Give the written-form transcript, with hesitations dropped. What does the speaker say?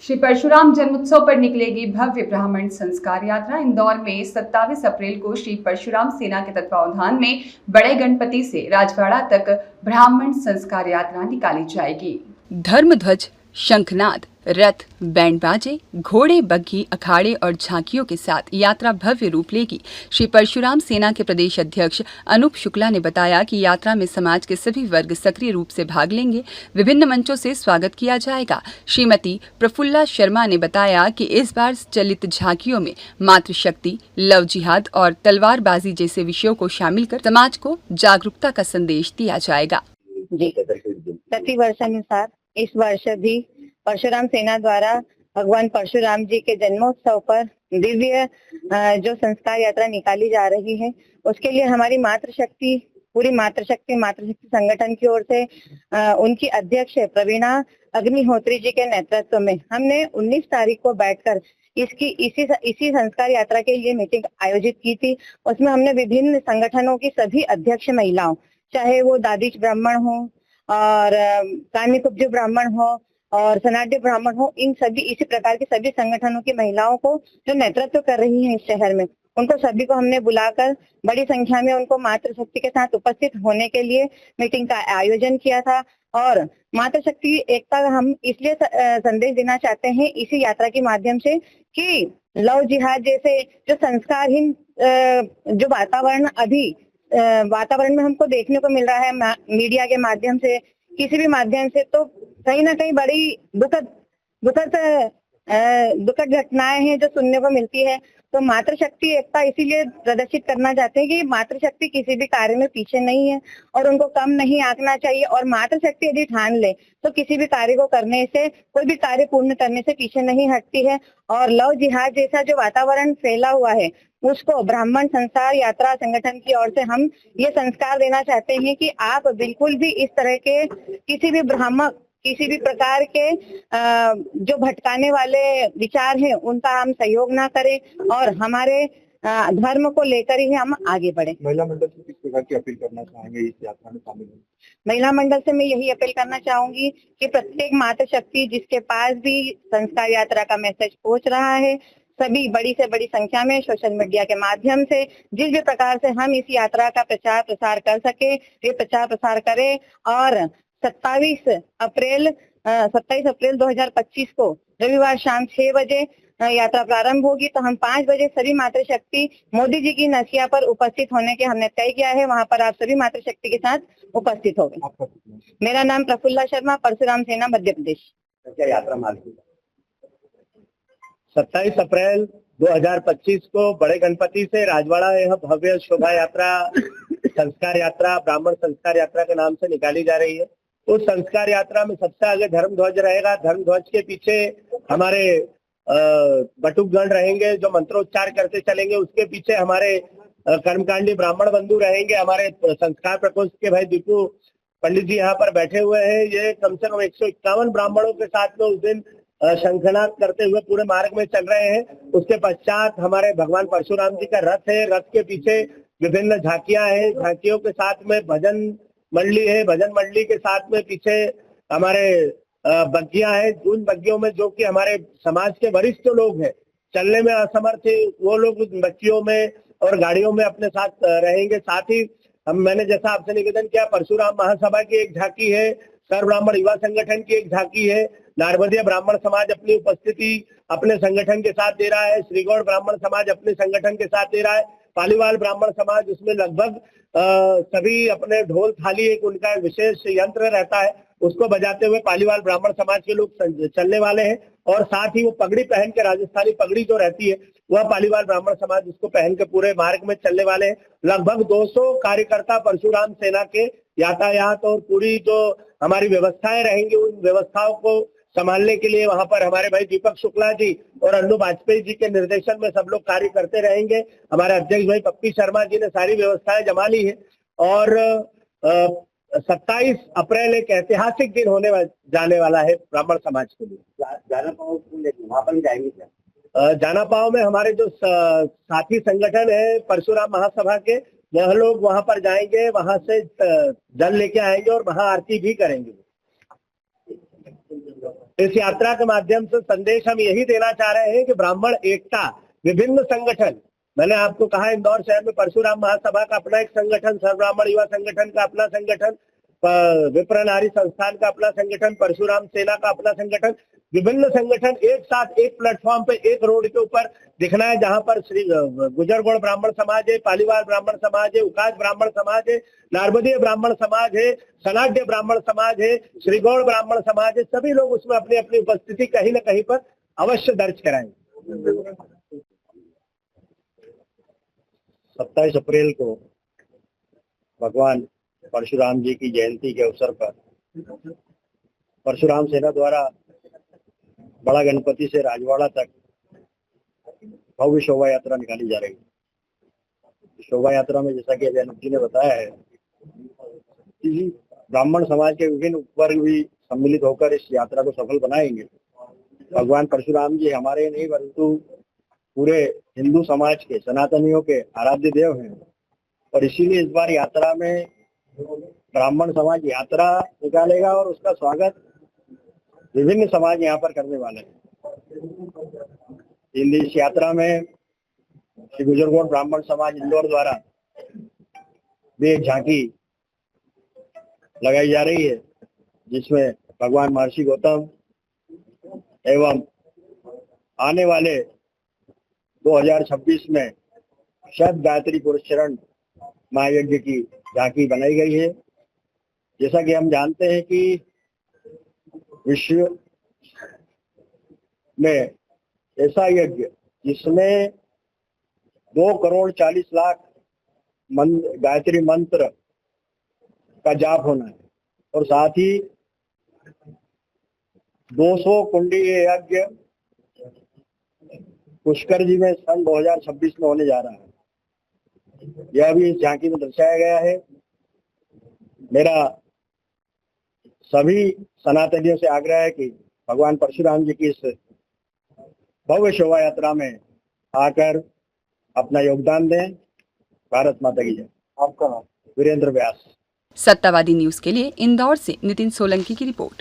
श्री परशुराम जन्मोत्सव पर निकलेगी भव्य ब्राह्मण संस्कार यात्रा। इंदौर में 27 अप्रैल को श्री परशुराम सेना के तत्वावधान में बड़े गणपति से राजवाड़ा तक ब्राह्मण संस्कार यात्रा निकाली जाएगी। धर्मध्वज, शंखनाद, रथ, बैंड बाजे, घोड़े, बग्घी, अखाड़े और झांकियों के साथ यात्रा भव्य रूप लेगी। श्री परशुराम सेना के प्रदेश अध्यक्ष अनूप शुक्ला ने बताया कि यात्रा में समाज के सभी वर्ग सक्रिय रूप से भाग लेंगे। विभिन्न मंचों से स्वागत किया जाएगा। श्रीमती प्रफुल्ला शर्मा ने बताया कि इस बार चलित झांकियों में मातृशक्ति, लव जिहाद और तलवारबाजी जैसे विषयों को शामिल कर समाज को जागरूकता का संदेश दिया जाएगा। प्रति वर्षानुसार इस वर्ष भी परशुराम सेना द्वारा भगवान परशुराम जी के जन्मोत्सव पर दिव्य जो संस्कार यात्रा निकाली जा रही है, उसके लिए हमारी पूरी मातृशक्ति संगठन की ओर से उनकी अध्यक्ष प्रवीणा अग्निहोत्री जी के नेतृत्व में हमने 19 तारीख को बैठकर इसी संस्कार यात्रा के लिए मीटिंग आयोजित की थी। उसमें हमने विभिन्न संगठनों की सभी अध्यक्ष महिलाओं, चाहे वो दादीच ब्राह्मण हो और कामी कुब्ज ब्राह्मण हो और सनाड्य ब्राह्मण हो, इन सभी इसी प्रकार के सभी संगठनों की महिलाओं को जो नेतृत्व कर रही हैं इस शहर में, उनको सभी को हमने बुलाकर बड़ी संख्या में उनको मातृशक्ति के साथ उपस्थित होने के लिए मीटिंग का आयोजन किया था। और मातृशक्ति एकता हम इसलिए संदेश देना चाहते हैं इसी यात्रा के माध्यम से कि लव जिहाद जैसे जो संस्कारहीन जो वातावरण में हमको देखने को मिल रहा है मीडिया के माध्यम से, किसी भी माध्यम से, तो कहीं ना कहीं बड़ी दुखद घटनाएं हैं जो सुनने को मिलती है। तो मातृशक्ति एकता इसीलिए प्रदर्शित करना चाहते हैं कि मातृशक्ति किसी भी कार्य में पीछे नहीं है और उनको कम नहीं आंकना चाहिए। और मातृशक्ति यदि ठान ले तो किसी भी कार्य को करने से, कोई भी कार्य पूर्ण करने से पीछे नहीं हटती है। और लव जिहाद जैसा जो वातावरण फैला हुआ है, उसको ब्राह्मण संस्कार यात्रा संगठन की ओर से हम ये संस्कार देना चाहते हैं कि आप बिल्कुल भी इस तरह के किसी भी प्रकार के जो भटकाने वाले विचार हैं उनका हम सहयोग ना करें और हमारे धर्म को लेकर ही हम आगे बढ़े। महिला मंडल से किस प्रकार की अपील करना चाहेंगे इस यात्रा में शामिल होने? महिला मंडल से मैं यही अपील करना चाहूंगी कि प्रत्येक मातृशक्ति जिसके पास भी संस्कार यात्रा का मैसेज पहुंच रहा है, सभी बड़ी से बड़ी संख्या में सोशल मीडिया के माध्यम से जिस भी प्रकार से हम इस यात्रा का प्रचार प्रसार कर सके, ये प्रचार प्रसार करें। और 27 अप्रैल 2025 को रविवार शाम 6 बजे यात्रा प्रारंभ होगी। तो हम 5 बजे सभी मातृशक्ति मोदी जी की नसिया पर उपस्थित होने के हमने तय किया है। वहां पर आप सभी मातृशक्ति के साथ उपस्थित होंगे। मेरा नाम प्रफुल्ला शर्मा, परशुराम सेना, मध्य प्रदेश। यात्रा मार्ग 27 अप्रैल 2025 को बड़े गणपति से राजवाड़ा यह भव्य शोभा यात्रा संस्कार यात्रा ब्राह्मण संस्कार यात्रा के नाम से निकाली जा रही है। उस संस्कार यात्रा में सबसे आगे धर्मध्वज रहेगा। धर्मध्वज के पीछे हमारे बटुकगण रहेंगे जो मंत्रोच्चार करते चलेंगे। उसके पीछे हमारे कर्मकांडी ब्राह्मण बंधु रहेंगे। हमारे संस्कार प्रकोष्ठ के भाई दीपू पंडित जी यहाँ पर बैठे हुए हैं। ये कम से कम 151 ब्राह्मणों के साथ में उस दिन शंखनाद करते हुए पूरे मार्ग में चल रहे हैं। उसके पश्चात हमारे भगवान परशुराम जी का रथ है। रथ के पीछे विभिन्न झांकियां हैं। झांकियों के साथ में भजन मंडली है। भजन मंडली के साथ में पीछे हमारे बग्घियां हैं। उन बग्घियों में जो कि हमारे समाज के वरिष्ठ लोग हैं, चलने में असमर्थ है, वो लोग बच्चियों में और गाड़ियों में अपने साथ रहेंगे। साथ ही मैंने जैसा आपसे निवेदन किया, परशुराम महासभा की एक झांकी है, सर्व ब्राह्मण युवा संगठन की एक झांकी है, नारबदिया ब्राह्मण समाज अपनी उपस्थिति अपने संगठन के साथ दे रहा है, श्रीगौड़ ब्राह्मण समाज अपने संगठन के साथ दे रहा है, पालीवाल ब्राह्मण समाज, उसमें लगभग सभी अपने ढोल थाली, एक उनका विशेष यंत्र रहता है, उसको बजाते हुए पालीवाल ब्राह्मण समाज के लोग चलने वाले हैं। और साथ ही वो पगड़ी पहन के, राजस्थानी पगड़ी जो रहती है, वह पालीवाल ब्राह्मण समाज उसको पहन के पूरे मार्ग में चलने वाले हैं। लगभग 200 कार्यकर्ता परशुराम सेना के यातायात और पूरी जो हमारी व्यवस्थाएं रहेंगी, उन व्यवस्थाओं को संभालने के लिए वहां पर हमारे भाई दीपक शुक्ला जी और अन्नू वाजपेयी जी के निर्देशन में सब लोग कार्य करते रहेंगे। हमारे अध्यक्ष भाई पप्पी शर्मा जी ने सारी व्यवस्थाएं जमा ली है। और 27 अप्रैल एक ऐतिहासिक दिन होने जाने वाला है ब्राह्मण समाज के लिए। जाना पाओ वहां पर जाएंगे क्या? जाना पाओ में हमारे जो साथी संगठन है परशुराम महासभा के, वह लोग वहां पर जाएंगे, वहां से जल लेके आएंगे और वहां आरती भी करेंगे। इस यात्रा के माध्यम से संदेश हम यही देना चाह रहे हैं कि ब्राह्मण एकता, विभिन्न संगठन, मैंने आपको कहा इंदौर शहर में परशुराम महासभा का अपना एक संगठन, सर्व ब्राह्मण युवा संगठन का अपना संगठन, विप्र नारी संस्थान का अपना संगठन, परशुराम सेना का अपना संगठन, विभिन्न संगठन एक साथ एक प्लेटफॉर्म पे एक रोड के ऊपर दिखना है, जहां पर श्री गुजरगौड़ ब्राह्मण समाज है, पालीवाल ब्राह्मण समाज है, उकाज ब्राह्मण समाज है, नारबदीय ब्राह्मण समाज है, सनाड्य ब्राह्मण समाज है, श्रीगौड़ ब्राह्मण समाज है। सभी लोग उसमें अपनी अपनी उपस्थिति कहीं न कहीं पर अवश्य दर्ज कराएंगे। 27 अप्रैल को भगवान परशुराम जी की जयंती के अवसर पर परशुराम सेना द्वारा बड़ा गणपति से राजवाड़ा तक भव्य शोभा यात्रा निकाली जा रही है। शोभा यात्रा में जैसा कि अजय जी ने बताया है, ब्राह्मण समाज के विभिन्न वर्ग भी सम्मिलित होकर इस यात्रा को सफल बनाएंगे। भगवान परशुराम जी हमारे नहीं परंतु पूरे हिंदू समाज के, सनातनियों के आराध्य देव हैं, और इसीलिए इस बार यात्रा में ब्राह्मण समाज यात्रा निकालेगा और उसका स्वागत विभिन्न समाज यहाँ पर करने वाले हैं। इस यात्रा में श्री गुजरगौड़ ब्राह्मण समाज इंदौर द्वारा भी एक झांकी लगाई जा रही है, जिसमें भगवान महर्षि गौतम एवं आने वाले 2026 में शत गायत्री पुरुष चरण महायज्ञ की झांकी बनाई गई है। जैसा कि हम जानते हैं कि विश्व में ऐसा यज्ञ जिसमें 2,40,00,000 गायत्री मंत्र का जाप होना है, और साथ ही 200 कुंडीय यज्ञ पुष्कर जी में सन 2026 में होने जा रहा है। यह भी इस झांकी में दर्शाया गया है। मेरा सभी सनातनियों से आग्रह है कि भगवान परशुराम जी की इस भव्य शोभा यात्रा में आकर अपना योगदान दें। भारत माता की जय। आपका वीरेंद्र व्यास। सत्तावादी न्यूज के लिए इंदौर से नितिन सोलंकी की रिपोर्ट।